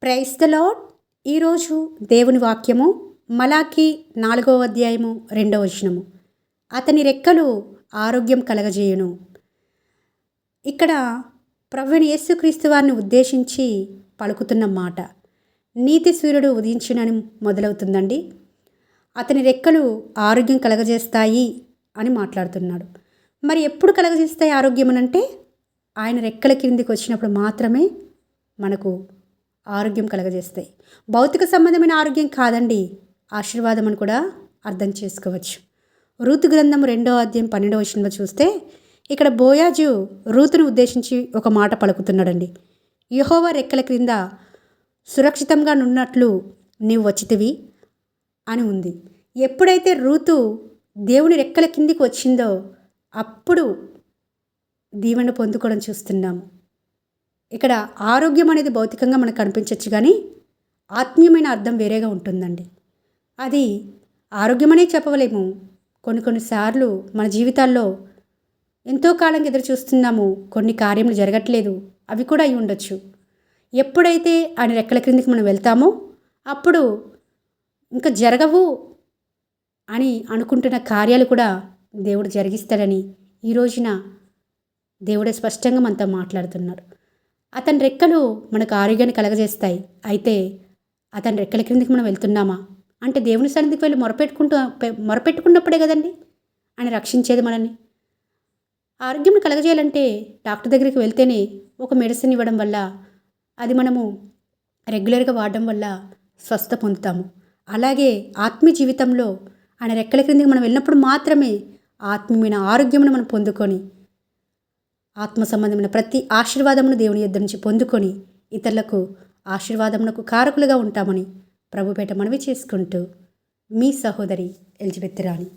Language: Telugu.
Praise the lord. ఈరోజు దేవుని వాక్యము మలాకి 4వ అధ్యాయము 2వ వచనము. అతని రెక్కలు ఆరోగ్యం కలగజేయును. ఇక్కడ ప్రభువైన యేసుక్రీస్తు వారిని ఉద్దేశించి పలుకుతున్న మాట నీతి సూర్యుడు ఉదయించునని మొదలవుతుందండి. అతని రెక్కలు ఆరోగ్యం కలగజేస్తాయి అని మాట్లాడుతున్నాడు. మరి ఎప్పుడు కలగజేస్తాయి ఆరోగ్యం అంటే ఆయన రెక్కల కిందికి వచ్చినప్పుడు మాత్రమే మనకు ఆరోగ్యం కలగజేస్తాయి. భౌతిక సంబంధమైన ఆరోగ్యం కాదండి, ఆశీర్వాదం అని కూడా అర్థం చేసుకోవచ్చు. రూతు గ్రంథం 2వ అధ్యాయం 12వ వచనంలో చూస్తే ఇక్కడ బోయాజు రూతును ఉద్దేశించి ఒక మాట పలుకుతున్నాడండి. యెహోవా రెక్కల క్రింద సురక్షితంగా నున్నట్లు నీవు వచ్చితివి అని ఉంది. ఎప్పుడైతే రూతు దేవుని రెక్కల కిందికి వచ్చిందో అప్పుడు దీవెన పొందుకోవడం చూస్తున్నాము. ఇక్కడ ఆరోగ్యం అనేది భౌతికంగా మనకు కనిపించవచ్చు, కానీ ఆత్మీయమైన అర్థం వేరేగా ఉంటుందండి. అది ఆరోగ్యమనే చెప్పలేము. కొన్నిసార్లు మన జీవితాల్లో ఎంతో కాలంగా ఎదురు చూస్తున్నాము, కొన్ని కార్యములు జరగట్లేదు, అవి కూడా అయి ఉండొచ్చు. ఎప్పుడైతే ఆయన రెక్కల క్రిందికి మనం వెళ్తామో అప్పుడు ఇంకా జరగవు అని అనుకుంటున్న కార్యాలు కూడా దేవుడు జరిగిస్తాడని ఈ రోజున దేవుడే స్పష్టంగా మనతో మాట్లాడుతున్నాడు. అతని రెక్కలు మనకు ఆరోగ్యాన్ని కలగజేస్తాయి. అయితే అతని రెక్కల క్రిందికి మనం వెళ్తున్నామా అంటే దేవుని సన్నిధికి వెళ్ళి మొరపెట్టుకున్నప్పుడే కదండి ఆయన రక్షించేది మనల్ని. ఆరోగ్యం కలగజేయాలంటే డాక్టర్ దగ్గరికి వెళ్తేనే ఒక మెడిసిన్ ఇవ్వడం వల్ల అది మనము రెగ్యులర్గా వాడడం వల్ల స్వస్థ పొందుతాము. అలాగే ఆత్మీయ జీవితంలో ఆయన రెక్కల క్రిందికి మనం వెళ్ళినప్పుడు మాత్రమే ఆత్మీయమైన ఆరోగ్యమును మనం పొందుకొని ఆత్మ సంబంధమైన ప్రతి ఆశీర్వాదమును దేవుని యొద్ద నుంచి పొందుకొని ఇతరులకు ఆశీర్వాదమునకు కారకులుగా ఉంటామని ప్రభుపేట మనవి చేసుకుంటూ మీ సహోదరి ఎలిజబెత్ రాణి.